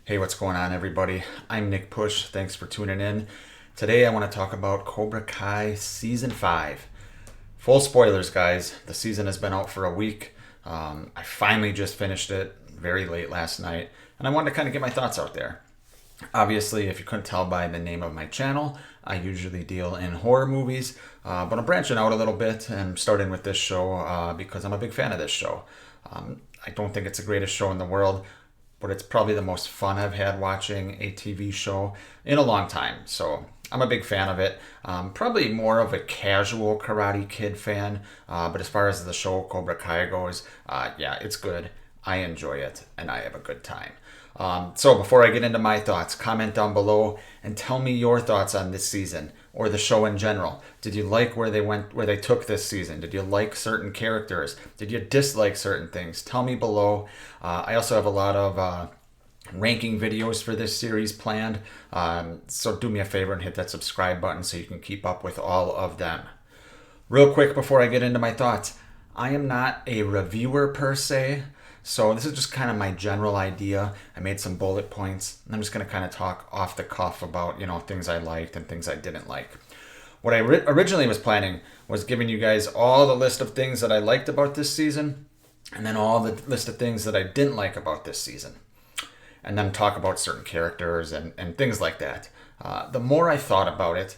Hey, what's going on, everybody? I'm Nick Push. Thanks for tuning in. Today, I want to talk about Cobra Kai Season 5. Full spoilers, guys. The season has been out for a week. I finally just finished it very late last night, and I wanted to kind of get my thoughts out there. Obviously, if you couldn't tell by the name of my channel, I usually deal in horror movies, but I'm branching out a little bit and starting with this show because I'm a big fan of this show. I don't think it's the greatest show in the world, but it's probably the most fun I've had watching a TV show in a long time. So I'm a big fan of it. Probably more of a casual Karate Kid fan, but as far as the show Cobra Kai goes, yeah, it's good. I enjoy it, and I have a good time. So before I get into my thoughts, comment down below and tell me your thoughts on this season or the show in general. Did you like where they took this season? Did you like certain characters? Did you dislike certain things? Tell me below. I also have a lot of ranking videos for this series planned. So do me a favor and hit that subscribe button so you can keep up with all of them. Real quick before I get into my thoughts, I am not a reviewer per se. So this is just kind of my general idea. I made some bullet points, and I'm just going to kind of talk off the cuff about, things I liked and things I didn't like. What I originally was planning was giving you guys all the list of things that I liked about this season, and then all the list of things that I didn't like about this season, and then talk about certain characters and things like that. The more I thought about it,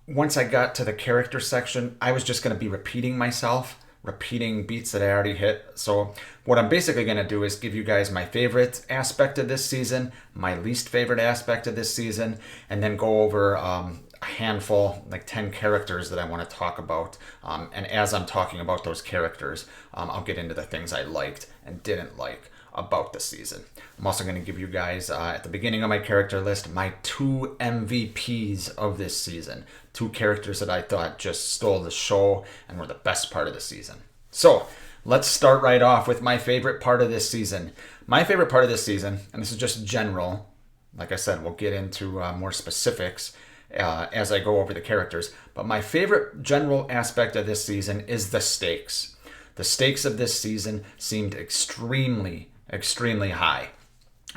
once I got to the character section, I was just going to be repeating myself, repeating beats that I already hit. So what I'm basically going to do is give you guys my favorite aspect of this season, my least favorite aspect of this season, and then go over a handful, like 10 characters that I want to talk about. And as I'm talking about those characters, I'll get into the things I liked and didn't like about the season. I'm also going to give you guys, at the beginning of my character list, my 2 MVPs of this season. 2 characters that I thought just stole the show and were the best part of the season. So, let's start right off with my favorite part of this season. My favorite part of this season, and this is just general, like I said, we'll get into more specifics as I go over the characters, but my favorite general aspect of this season is the stakes. The stakes of this season seemed extremely high,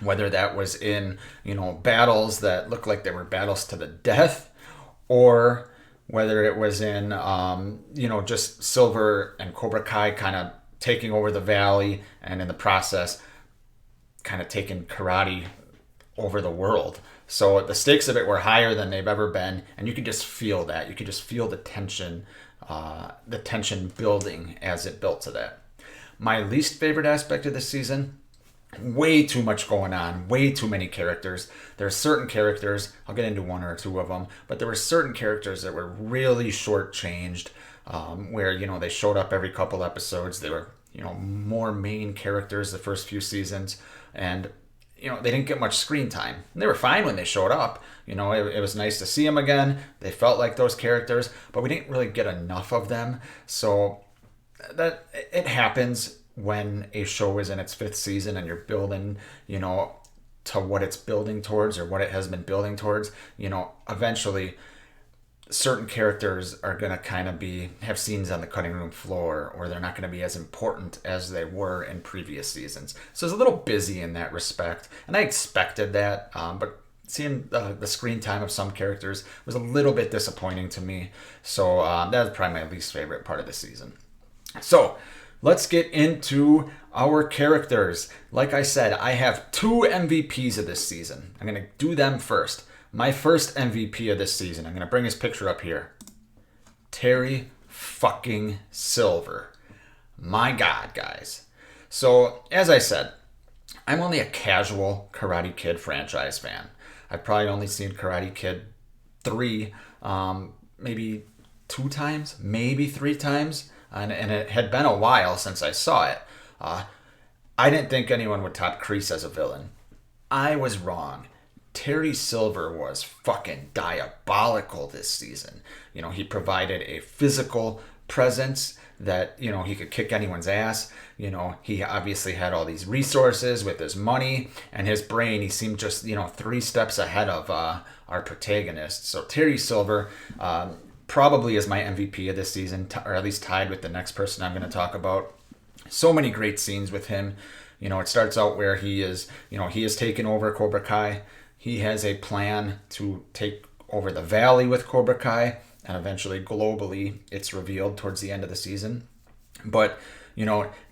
whether that was in battles that looked like they were battles to the death, or whether it was in just Silver and Cobra Kai kind of taking over the valley, and in the process kind of taking karate over the world. So the stakes of it were higher than they've ever been, and you could just feel that. You could just feel the tension building as it built to that. My least favorite aspect of this season, way too much going on, way too many characters. There are certain characters, I'll get into 1 or 2 of them, but there were certain characters that were really shortchanged, where, they showed up every couple episodes. They were, more main characters the first few seasons, and, they didn't get much screen time. They were fine when they showed up. It was nice to see them again. They felt like those characters, but we didn't really get enough of them. So that it happens when a show is in its 5th season and you're building, to what it's building towards or what it has been building towards. Eventually certain characters are going to kind of have scenes on the cutting room floor, or they're not going to be as important as they were in previous seasons. So it's a little busy in that respect, and I expected that, but seeing the screen time of some characters was a little bit disappointing to me. So that was probably my least favorite part of the season. So let's get into our characters. Like I said, I have 2 MVPs of this season. I'm going to do them first. My first MVP of this season, I'm going to bring his picture up here. Terry fucking Silver. My God, guys. So, as I said, I'm only a casual Karate Kid franchise fan. I've probably only seen Karate Kid 3, maybe 2 times, maybe 3 times. And it had been a while since I saw it. I didn't think anyone would top Kreese as a villain. I was wrong. Terry Silver was fucking diabolical this season. He provided a physical presence that, he could kick anyone's ass. He obviously had all these resources with his money and his brain. He seemed just, 3 steps ahead of our protagonist. So Terry Silver probably is my MVP of this season, or at least tied with the next person I'm going to talk about. So many great scenes with him. It starts out where he is taking over Cobra Kai. He has a plan to take over the valley with Cobra Kai, and eventually globally, it's revealed towards the end of the season. But,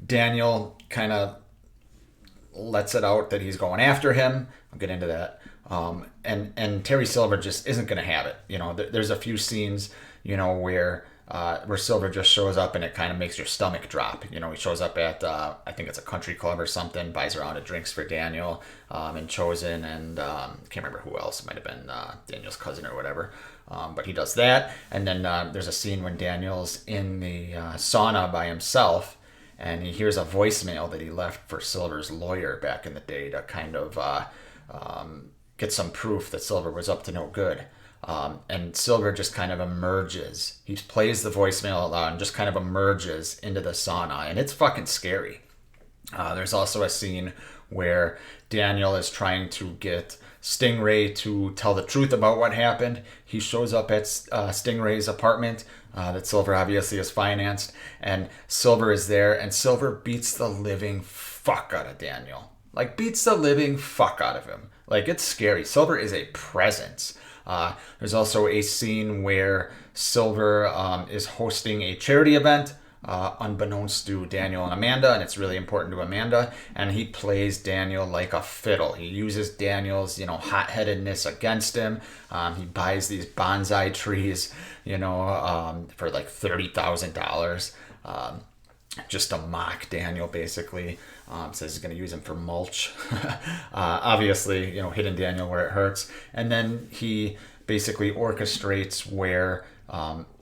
Daniel kind of lets it out that he's going after him. I'll get into that. And Terry Silver just isn't going to have it. There's a few scenes, where Silver just shows up and it kind of makes your stomach drop. He shows up at, I think it's a country club or something, buys a round of drinks for Daniel and Chosen, and can't remember who else. It might have been Daniel's cousin or whatever. But he does that. And then there's a scene when Daniel's in the sauna by himself, and he hears a voicemail that he left for Silver's lawyer back in the day to kind of get some proof that Silver was up to no good. And Silver just kind of emerges. He plays the voicemail out loud and just kind of emerges into the sauna. And it's fucking scary. There's also a scene where Daniel is trying to get Stingray to tell the truth about what happened. He shows up at Stingray's apartment that Silver obviously has financed. And Silver is there. And Silver beats the living fuck out of Daniel. Like, beats the living fuck out of him. Like, it's scary. Silver is a presence. There's also a scene where Silver is hosting a charity event, unbeknownst to Daniel and Amanda, and it's really important to Amanda, and he plays Daniel like a fiddle. He uses Daniel's, hot-headedness against him. He buys these bonsai trees, for like $30,000. Just to mock Daniel, basically. Says he's going to use him for mulch. Obviously, hitting Daniel where it hurts. And then he basically orchestrates where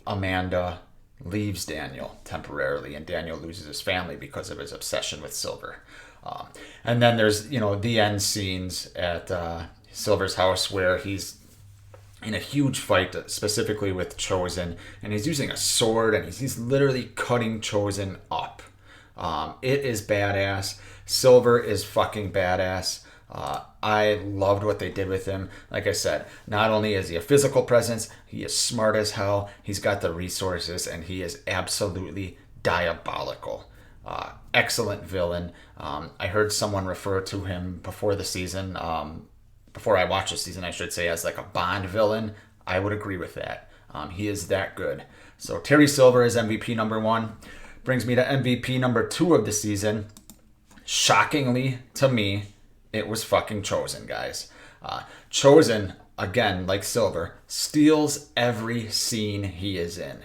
Amanda leaves Daniel temporarily, and Daniel loses his family because of his obsession with Silver. And then there's, the end scenes at Silver's house where he's in a huge fight, specifically with Chosen, and he's using a sword, and he's literally cutting Chosen up. It is badass. Silver is fucking badass. I loved what they did with him. Like I said, not only is he a physical presence, he is smart as hell, he's got the resources, and he is absolutely diabolical. Excellent villain. I heard someone refer to him before the season, before I watched the season, I should say, as like a Bond villain. I would agree with that. He is that good. So Terry Silver is MVP number 1. Brings me to MVP number 2 of the season. Shockingly, to me, it was fucking Chosen, guys. Chosen, again, like Silver, steals every scene he is in.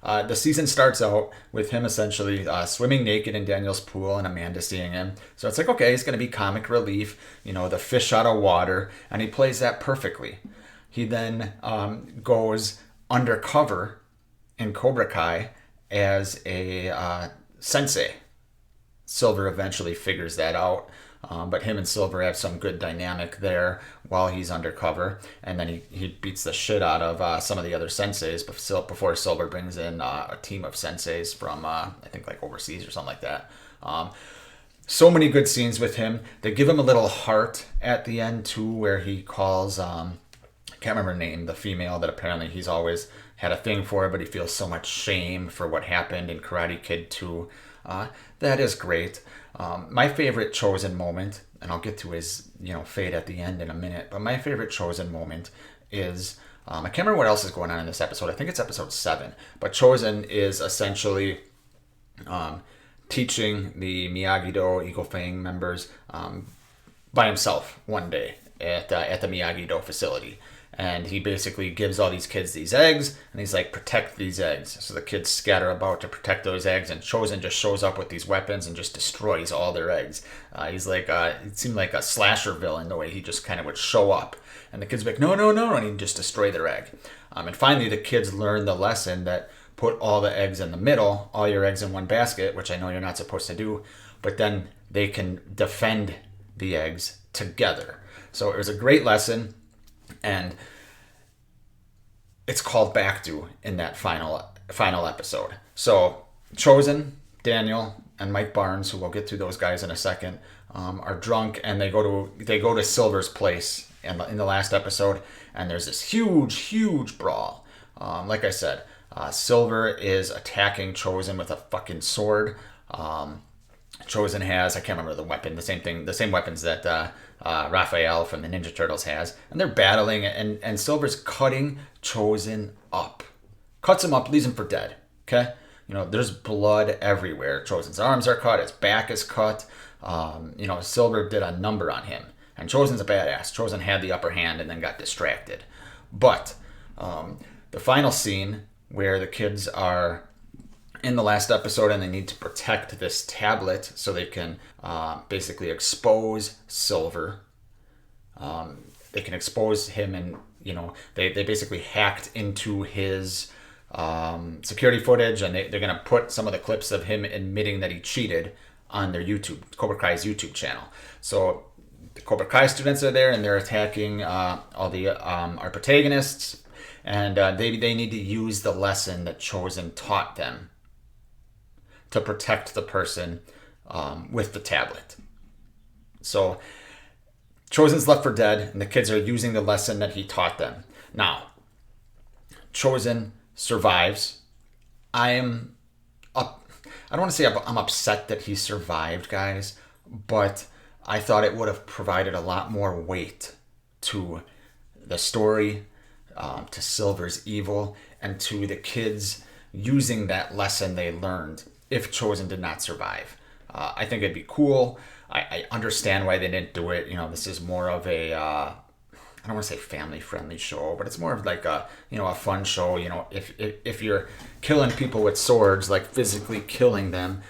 The season starts out with him essentially swimming naked in Daniel's pool and Amanda seeing him. So it's like, okay, he's going to be comic relief, the fish out of water, and he plays that perfectly. He then goes undercover in Cobra Kai as a sensei. Silver eventually figures that out, but him and Silver have some good dynamic there while he's undercover, and then he beats the shit out of some of the other senseis before Silver brings in a team of senseis from I think like overseas or something like that. So many good scenes with him. They give him a little heart at the end too, where he calls I can't remember her name, the female that apparently he's always had a thing for, but he feels so much shame for what happened in Karate Kid 2. That is great. My favorite Chosen moment, and I'll get to his fate at the end in a minute, but my favorite Chosen moment is I can't remember what else is going on in this episode. I think it's episode 7, but Chosen is essentially teaching the Miyagi-Do Eagle Fang members by himself one day at the Miyagi-Do facility. And he basically gives all these kids these eggs, and he's like, protect these eggs. So the kids scatter about to protect those eggs, and Chosen just shows up with these weapons and just destroys all their eggs. He's like, it seemed like a slasher villain, the way he just kind of would show up. And the kids would be like, no, and he'd just destroy their egg. And finally, the kids learn the lesson that put all the eggs in the middle, all your eggs in one basket, which I know you're not supposed to do, but then they can defend the eggs together. So it was a great lesson. And it's called back to in that final episode. So Chosen, Daniel, and Mike Barnes, who we'll get to those guys in a second, are drunk, and they go to Silver's place in the last episode, and there's this huge brawl. Like I said, Silver is attacking Chosen with a fucking sword. Chosen has, I can't remember the weapon, the same weapons that Raphael from the Ninja Turtles has, and they're battling, and Silver's cutting Chosen up, cuts him up, leaves him for dead. Okay, there's blood everywhere. Chosen's arms are cut, his back is cut. Silver did a number on him, and Chosen's a badass. Chosen had the upper hand and then got distracted, but the final scene where the kids are in the last episode and they need to protect this tablet so they can basically expose Silver. They can expose him, and they basically hacked into his security footage, and they're going to put some of the clips of him admitting that he cheated on their Cobra Kai's YouTube channel. So the Cobra Kai students are there and they're attacking all the our protagonists, and they need to use the lesson that Chosen taught them to protect the person with the tablet. So Chosen's left for dead, and the kids are using the lesson that he taught them. Now, Chosen survives. I don't want to say I'm upset that he survived, guys, but I thought it would have provided a lot more weight to the story, to Silver's evil, and to the kids using that lesson they learned if Chosen did not survive. I think it'd be cool. I understand why they didn't do it. This is more of a I don't want to say family-friendly show, but it's more of like a fun show. If you're killing people with swords, like physically killing them,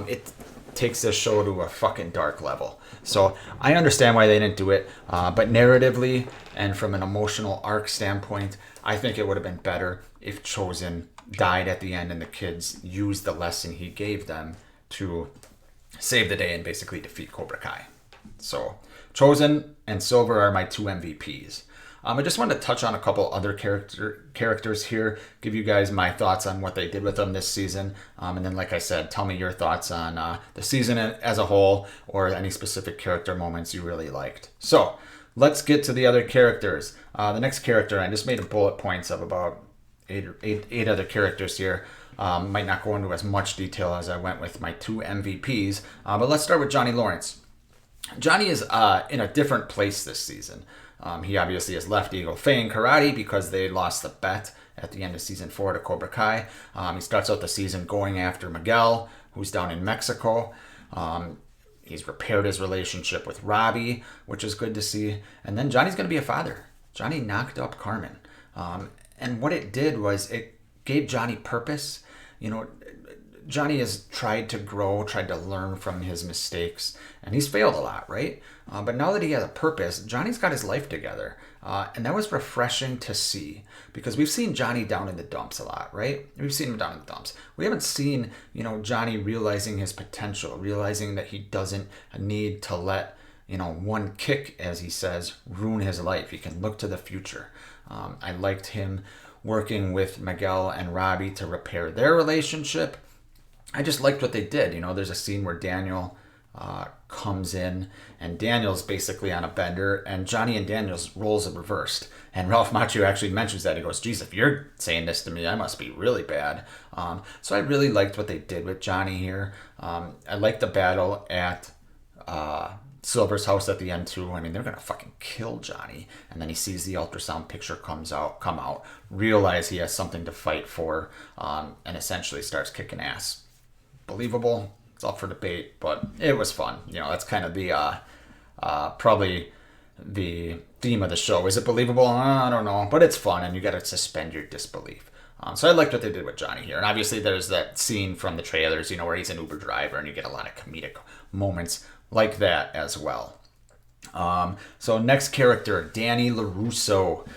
it takes this show to a fucking dark level. So I understand why they didn't do it, but narratively and from an emotional arc standpoint, I think it would have been better if Chosen died at the end and the kids used the lesson he gave them to save the day and basically defeat Cobra Kai. So Chosen and Silver are my two MVPs. I just wanted to touch on a couple other characters here, give you guys my thoughts on what they did with them this season, and then, like I said, tell me your thoughts on the season as a whole or any specific character moments you really liked. So let's get to the other characters. The next character, I just made a bullet points of about eight other characters here. Might not go into as much detail as I went with my two MVPs, but let's start with Johnny Lawrence. Johnny is in a different place this season. He obviously has left Eagle Fang Karate because they lost the bet at the end of season 4 to Cobra Kai. He starts out the season going after Miguel, who's down in Mexico. He's repaired his relationship with Robbie, which is good to see. And then Johnny's going to be a father. Johnny knocked up Carmen. And what it did was it gave Johnny purpose. Johnny has tried to grow, tried to learn from his mistakes, and he's failed a lot, right? But now that he has a purpose, Johnny's got his life together. And that was refreshing to see, because we've seen Johnny down in the dumps a lot, right? We've seen him down in the dumps. We haven't seen, Johnny realizing his potential, realizing that he doesn't need to let, one kick, as he says, ruin his life. He can look to the future. I liked him working with Miguel and Robbie to repair their relationship. I just liked what they did. There's a scene where Daniel comes in, and Daniel's basically on a bender, and Johnny and Daniel's roles are reversed. And Ralph Macchio actually mentions that. He goes, geez, if you're saying this to me, I must be really bad. So I really liked what they did with Johnny here. I liked the battle at Silver's house at the end too. I mean, they're going to fucking kill Johnny. And then he sees the ultrasound picture come out, realize he has something to fight for, and essentially starts kicking ass. Believable. It's up for debate, but it was fun. That's kind of the probably the theme of the show. Is it believable? I don't know, but it's fun, and you got to suspend your disbelief. So I liked what they did with Johnny here, and obviously there's that scene from the trailers, where he's an Uber driver, and you get a lot of comedic moments like that as well. So next character, Danny LaRusso.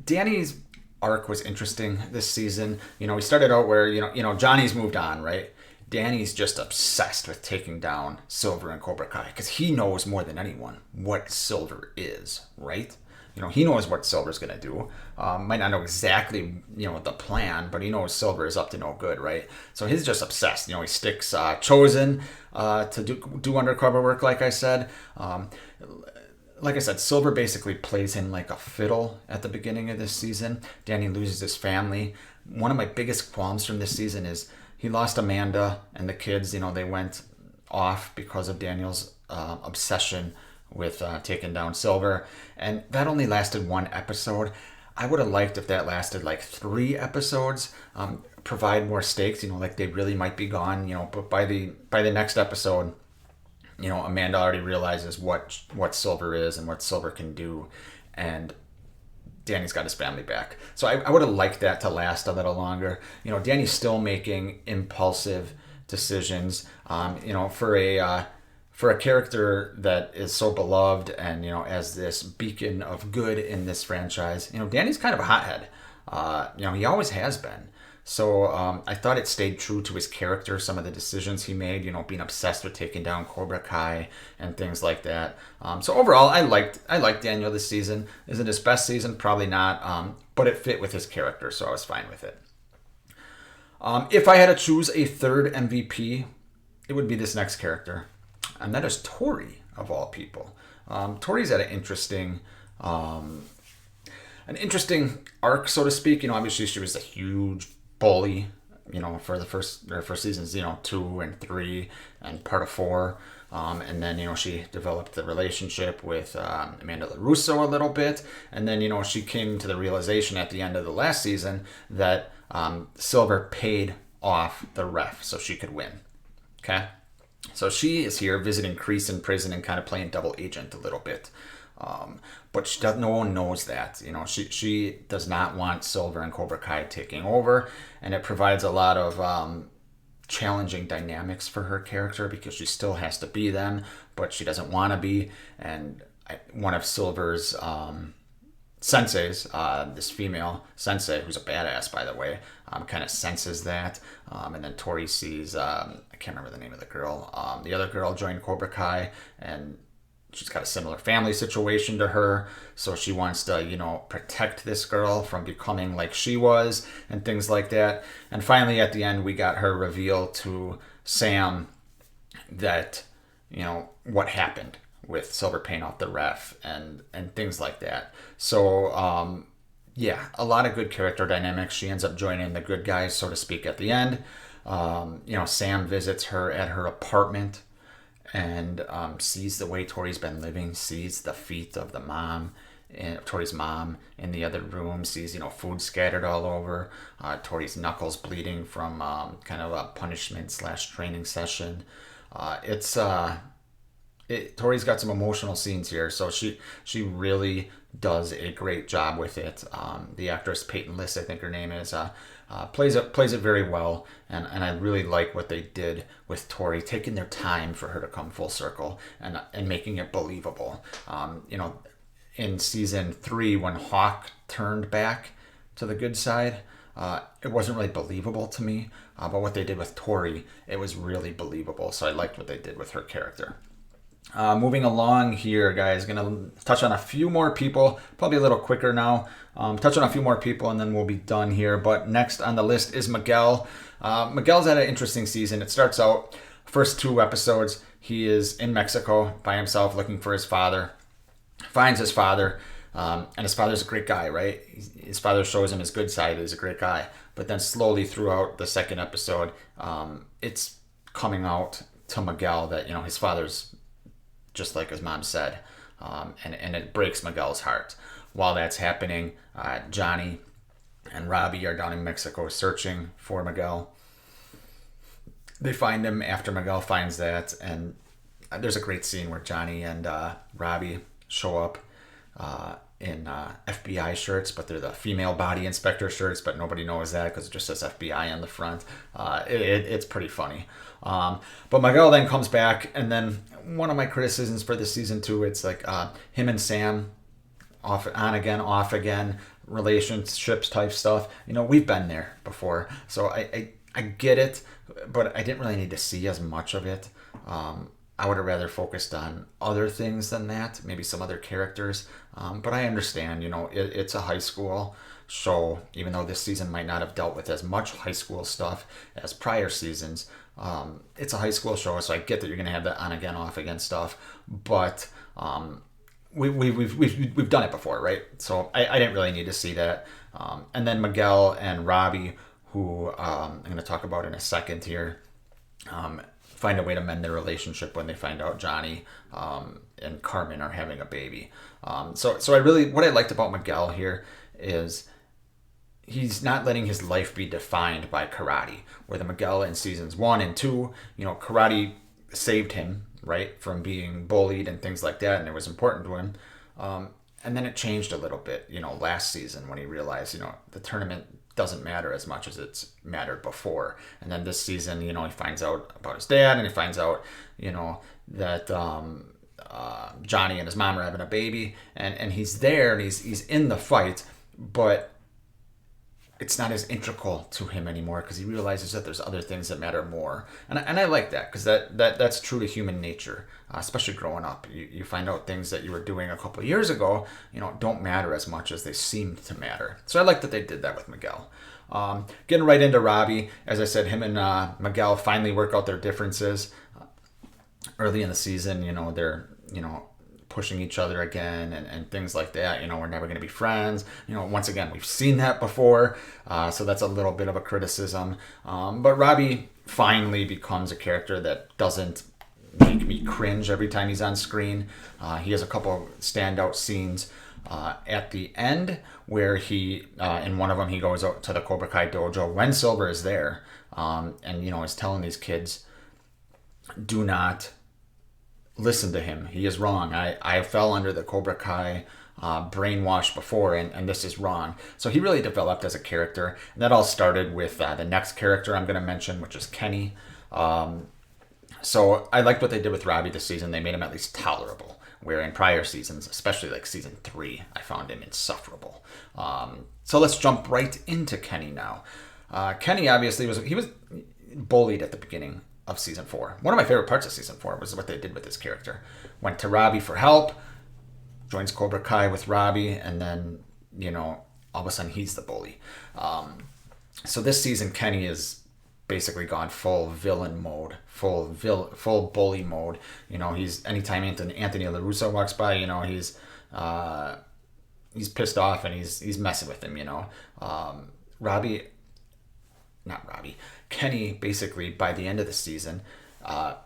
Danny's arc was interesting this season. He started out where Johnny's moved on, right? Danny's just obsessed with taking down Silver and Cobra Kai because he knows more than anyone what Silver is, right? He knows what Silver's gonna do. Might not know exactly the plan, but he knows Silver is up to no good, right? So he's just obsessed. He sticks Chosen to do undercover work, like I said. Like I said, Silver basically plays him like a fiddle at the beginning of this season. Danny loses his family. One of my biggest qualms from this season is he lost Amanda and the kids. They went off because of Daniel's obsession with taking down Silver, and that only lasted one episode. I would have liked if that lasted like 3 episodes. Provide more stakes, like they really might be gone, but by the next episode, Amanda already realizes what Silver is and what Silver can do, and Danny's got his family back. So I would have liked that to last a little longer. Danny's still making impulsive decisions. For a character that is so beloved and as this beacon of good in this franchise, Danny's kind of a hothead. He always has been. So I thought it stayed true to his character, some of the decisions he made, being obsessed with taking down Cobra Kai and things like that. So overall, I liked Daniel this season. Is it his best season? Probably not, but it fit with his character, so I was fine with it. If I had to choose a third MVP, it would be this next character, and that is Tori, of all people. Tori's had an interesting arc, so to speak. Obviously she was a huge bully, for the first seasons, 2 and 3 and part of 4. And then, she developed the relationship with Amanda LaRusso a little bit. And then, she came to the realization at the end of the last season that Silver paid off the ref so she could win. Okay? So she is here visiting Kreese in prison and kind of playing double agent a little bit. But no one knows that. She does not want Silver and Cobra Kai taking over, and it provides a lot of challenging dynamics for her character because she still has to be them, but she doesn't want to be. And one of Silver's senseis, this female sensei, who's a badass, by the way, kind of senses that. And then Tori sees, I can't remember the name of the girl, the other girl joined Cobra Kai, and she's got a similar family situation to her, so she wants to, protect this girl from becoming like she was and things like that. And finally, at the end, we got her reveal to Sam that, what happened with Silver paying off the ref and things like that. So, a lot of good character dynamics. She ends up joining the good guys, so to speak, at the end. Sam visits her at her apartment and sees the way Tori's been living, sees the feet of the mom, Tori's mom in the other room, sees, food scattered all over, Tori's knuckles bleeding from kind of a punishment/training session. Tori's got some emotional scenes here, so she really does a great job with it. The actress Peyton List, I think her name is, plays it very well, and I really like what they did with Tori, taking their time for her to come full circle and making it believable. In season 3, when Hawk turned back to the good side, it wasn't really believable to me, but what they did with Tori, it was really believable. So I liked what they did with her character. Moving along here, guys, gonna touch on a few more people, probably a little quicker now. Touch on a few more people and then we'll be done here. But next on the list is Miguel. Miguel's had an interesting season. It starts out, first 2 episodes, he is in Mexico by himself looking for his father, finds his father, and his father's a great guy, right? His father shows him his good side, he's a great guy. But then slowly throughout the second episode, it's coming out to Miguel that, his father's just like his mom said, and it breaks Miguel's heart. While that's happening, Johnny and Robbie are down in Mexico searching for Miguel. They find him after Miguel finds that, and there's a great scene where Johnny and Robbie show up in FBI shirts, but they're the female body inspector shirts, but nobody knows that because it just says FBI on the front. It's pretty funny. But Miguel then comes back, and then one of my criticisms for this season too, it's like him and Sam, on again, off again, relationships type stuff. We've been there before, so I get it, but I didn't really need to see as much of it. I would have rather focused on other things than that, maybe some other characters. But I understand, it's a high school show, even though this season might not have dealt with as much high school stuff as prior seasons. It's a high school show, so I get that you're going to have that on again, off again stuff. But we've done it before, right? So I didn't really need to see that. And then Miguel and Robbie, who I'm going to talk about in a second here. find a way to mend their relationship when they find out Johnny and Carmen are having a baby. So what I liked about Miguel here is he's not letting his life be defined by karate. Where the Miguel in seasons 1 and 2, karate saved him, right, from being bullied and things like that, and it was important to him. And then it changed a little bit, last season when he realized, the tournament doesn't matter as much as it's mattered before. And then this season, he finds out about his dad, and he finds out, that Johnny and his mom are having a baby, and he's there, and he's in the fight, but it's not as integral to him anymore because he realizes that there's other things that matter more. And I like that because that's true to human nature, especially growing up. You find out things that you were doing a couple of years ago, don't matter as much as they seemed to matter. So I like that they did that with Miguel. Getting right into Robbie, as I said, him and Miguel finally work out their differences. Early in the season, they're, pushing each other again and things like that. We're never going to be friends. Once again, we've seen that before. So that's a little bit of a criticism. But Robbie finally becomes a character that doesn't make me cringe every time he's on screen. He has a couple standout scenes at the end where he, in one of them, he goes out to the Cobra Kai dojo when Silver is there. And, is telling these kids, do not listen to him. He is wrong. I fell under the Cobra Kai brainwash before, and this is wrong. So he really developed as a character. And that all started with the next character I'm going to mention, which is Kenny. So I liked what they did with Robbie this season. They made him at least tolerable, where in prior seasons, especially like season 3, I found him insufferable. So let's jump right into Kenny now. Kenny obviously was bullied at the beginning of season 4. One of my favorite parts of season 4 was what they did with this character. Went to Robbie for help, joins Cobra Kai with Robbie, and then, all of a sudden he's the bully. So this season, Kenny is basically gone full villain mode, full bully mode. He's anytime Anthony LaRusso walks by, he's pissed off and he's messing with him. Kenny basically by the end of the season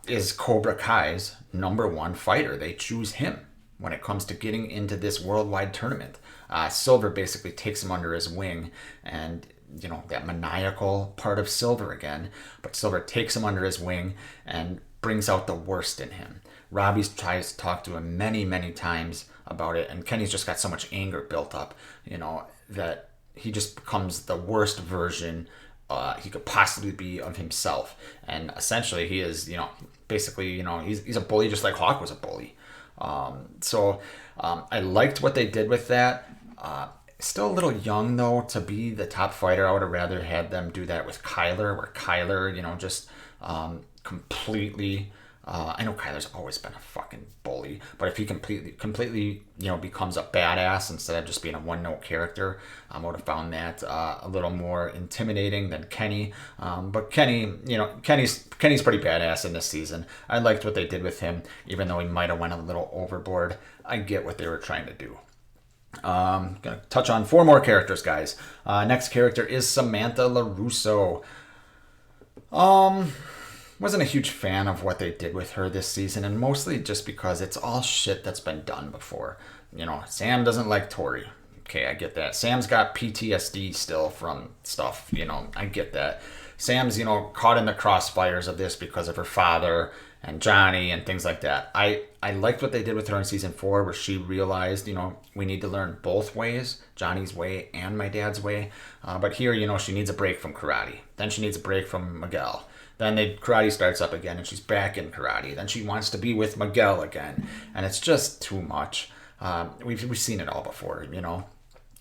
is Cobra Kai's #1 fighter. They choose him when it comes to getting into this worldwide tournament. Silver basically takes him under his wing, and that maniacal part of Silver again, but Silver takes him under his wing and brings out the worst in him. Robbie tries to talk to him many, many times about it, and Kenny's just got so much anger built up, that he just becomes the worst version he could possibly be of himself. And essentially he is, basically, he's a bully just like Hawk was a bully. So I liked what they did with that. Still a little young, though, to be the top fighter. I would have rather had them do that with Kyler, where Kyler, just completely... I know Kyler's always been a fucking bully, but if he completely, becomes a badass instead of just being a one-note character, I would have found that a little more intimidating than Kenny. But Kenny, Kenny's pretty badass in this season. I liked what they did with him, even though he might have went a little overboard. I get what they were trying to do. Gonna touch on 4 more characters, guys. Next character is Samantha LaRusso. Wasn't a huge fan of what they did with her this season, and mostly just because it's all shit that's been done before. Sam doesn't like Tori. Okay, I get that. Sam's got PTSD still from stuff, I get that. Sam's, caught in the crossfires of this because of her father and Johnny and things like that. I liked what they did with her in season 4, where she realized, we need to learn both ways, Johnny's way and my dad's way. But here, she needs a break from karate. Then she needs a break from Miguel. Then karate starts up again, and she's back in karate. Then she wants to be with Miguel again, and it's just too much. We've seen it all before,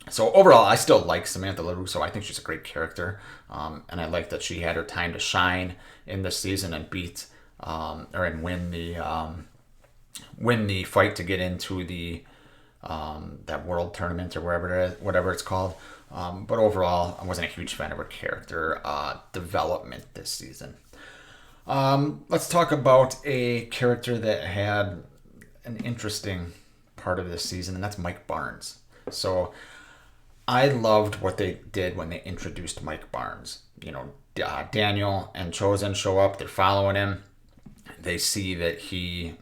So overall, I still like Samantha LaRusso. I think she's a great character, and I like that she had her time to shine in this season and win the fight to get into the that world tournament or whatever it's called. But overall, I wasn't a huge fan of her character development this season. Let's talk about a character that had an interesting part of this season, and that's Mike Barnes. So I loved what they did when they introduced Mike Barnes. Daniel and Chosen show up, they're following him. they see that he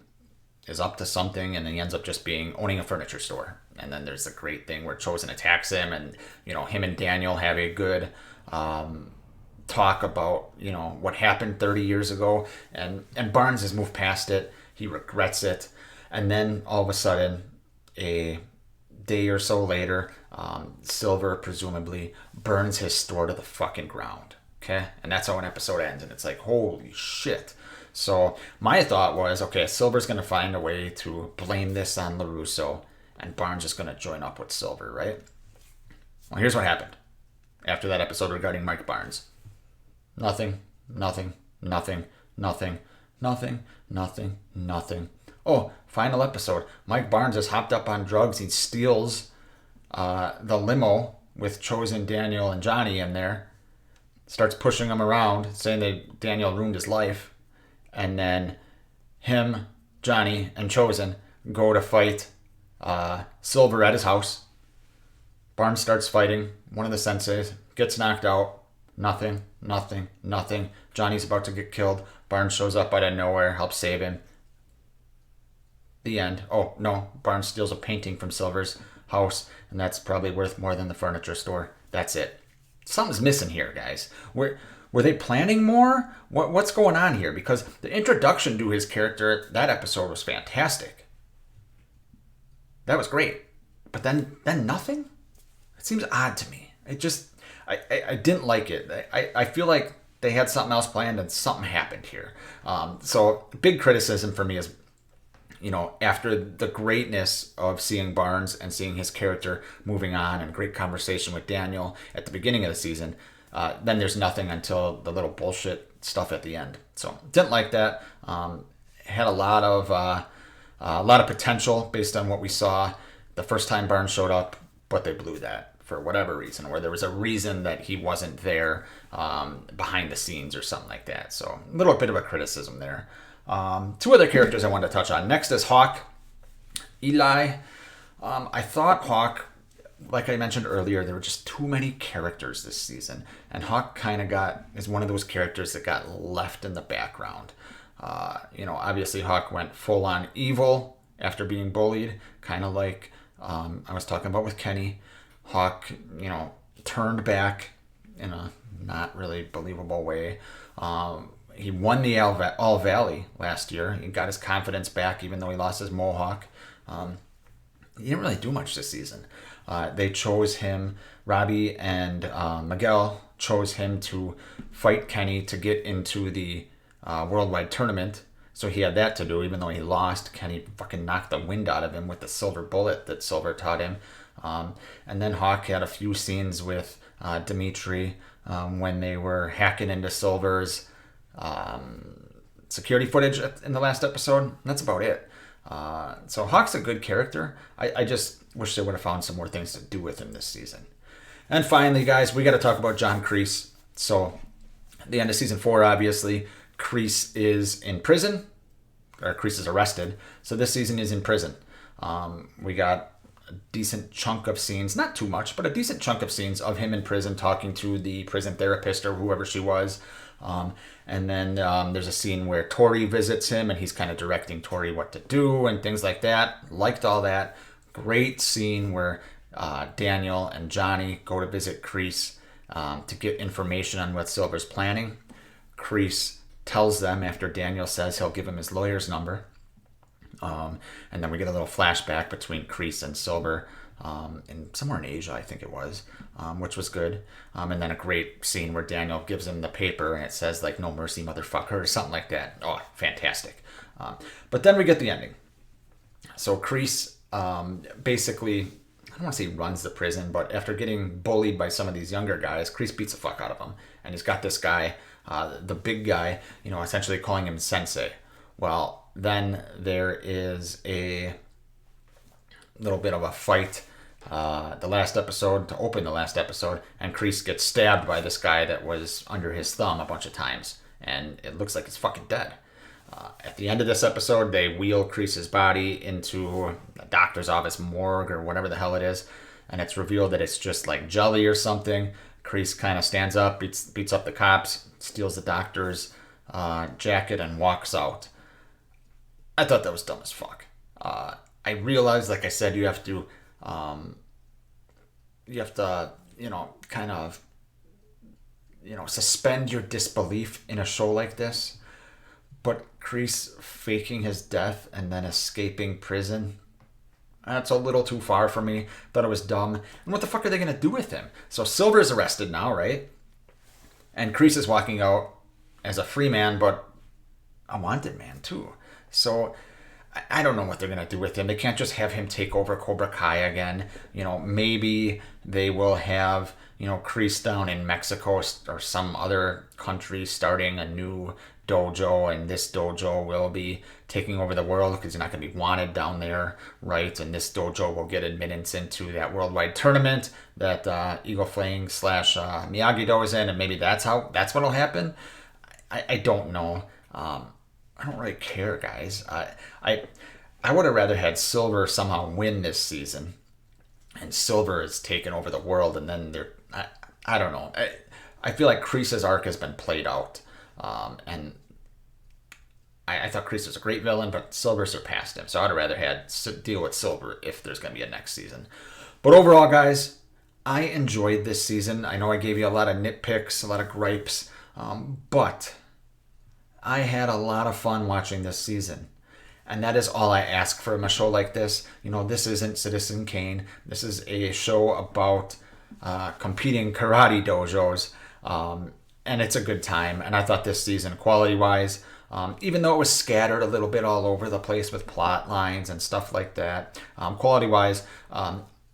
is up to something, and then he ends up just owning a furniture store. And then there's the great thing where Chosen attacks him, and him and Daniel have a good talk about what happened 30 years ago, and Barnes has moved past it. He regrets it, and then all of a sudden, a day or so later, Silver presumably burns his store to the fucking ground. Okay, and that's how an episode ends, and it's like, holy shit. So my thought was, okay, Silver's gonna find a way to blame this on LaRusso, and Barnes is gonna join up with Silver, right? Well, here's what happened after that episode regarding Mike Barnes. Nothing. Oh, final episode. Mike Barnes has hopped up on drugs. He steals the limo with Chosen, Daniel, and Johnny in there. Starts pushing him around, saying that Daniel ruined his life. And then him, Johnny, and Chosen go to fight Silver at his house. Barnes starts fighting. One of the senseis gets knocked out. Nothing. Johnny's about to get killed. Barnes shows up out of nowhere, helps save him. The end. Oh, no. Barnes steals a painting from Silver's house, and that's probably worth more than the furniture store. That's it. Something's missing here, guys. Were they planning more? What's going on here? Because the introduction to his character, that episode was fantastic. That was great. But then nothing? It seems odd to me. I didn't like it. I feel like they had something else planned and something happened here. So big criticism for me is, after the greatness of seeing Barnes and seeing his character moving on and great conversation with Daniel at the beginning of the season, then there's nothing until the little bullshit stuff at the end. So didn't like that. Had a lot of potential based on what we saw the first time Barnes showed up, but they blew that for whatever reason, or there was a reason that he wasn't there behind the scenes or something like that. So a little bit of a criticism there. Two other characters I wanted to touch on. Next is Hawk. Eli. I thought Hawk, like I mentioned earlier, there were just too many characters this season. And Hawk kind of is one of those characters that got left in the background. Obviously Hawk went full on evil after being bullied, kind of like I was talking about with Kenny. Hawk, turned back in a not really believable way. He won the All Valley last year. He got his confidence back, even though he lost his mohawk. He didn't really do much this season. They chose him, Robbie and Miguel chose him to fight Kenny to get into the worldwide tournament. So he had that to do, even though he lost. Kenny fucking knocked the wind out of him with the silver bullet that Silver taught him. And then Hawk had a few scenes with Dimitri when they were hacking into Silver's security footage in the last episode. That's about it. So Hawk's a good character. I just wish they would have found some more things to do with him this season. And finally, guys, we got to talk about John Kreese. So at the end of season 4, obviously, Kreese is in prison, or Kreese is arrested. So this season is in prison. We got a decent chunk of scenes, not too much, but a decent chunk of scenes of him in prison talking to the prison therapist or whoever she was. And then there's a scene where Tori visits him and he's kind of directing Tori what to do and things like that. Liked all that. Great scene where Daniel and Johnny go to visit Kreese to get information on what Silver's planning. Kreese tells them after Daniel says he'll give him his lawyer's number. And then we get a little flashback between Kreese and Silver somewhere in Asia, I think it was, which was good. And then a great scene where Daniel gives him the paper and it says like, "No mercy, motherfucker," or something like that. Oh, fantastic. But then we get the ending. So Kreese basically, I don't want to say runs the prison, but after getting bullied by some of these younger guys, Kreese beats the fuck out of him. And he's got this guy, the big guy, essentially calling him sensei. Well, then there is a little bit of a fight to open the last episode, and Kreese gets stabbed by this guy that was under his thumb a bunch of times, and it looks like he's fucking dead. At the end of this episode, they wheel Kreese's body into a doctor's office morgue or whatever the hell it is, and it's revealed that it's just like jelly or something. Kreese kind of stands up, beats up the cops, steals the doctor's jacket, and walks out. I thought that was dumb as fuck. I realized, like I said, um, you have to, kind of, suspend your disbelief in a show like this. But Kreese faking his death and then escaping prison, that's a little too far for me. Thought it was dumb. And what the fuck are they gonna do with him? So Silver's arrested now, right? And Kreese is walking out as a free man, but a wanted man too. So I don't know what they're gonna do with him. They can't just have him take over Cobra Kai again. Maybe they will have Kreese down in Mexico or some other country starting a new dojo, and this dojo will be taking over the world because he's not going to be wanted down there, right? And this dojo will get admittance into that worldwide tournament that Eagle Fang / Miyagi-Do is in, and maybe that's what'll happen. I don't know. I don't really care, guys. I would have rather had Silver somehow win this season, and Silver is taking over the world, and then I don't know. I feel like Kreese's arc has been played out, and I thought Kreese was a great villain, but Silver surpassed him. So I'd have rather had deal with Silver if there's going to be a next season. But overall, guys, I enjoyed this season. I know I gave you a lot of nitpicks, a lot of gripes, but I had a lot of fun watching this season. And that is all I ask from a show like this. This isn't Citizen Kane. This is a show about competing karate dojos. And it's a good time. And I thought this season, quality-wise, even though it was scattered a little bit all over the place with plot lines and stuff like that, quality-wise,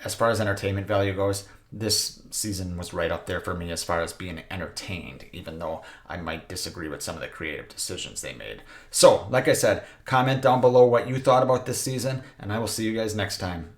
as far as entertainment value goes, this season was right up there for me as far as being entertained, even though I might disagree with some of the creative decisions they made. So, like I said, comment down below what you thought about this season, and I will see you guys next time.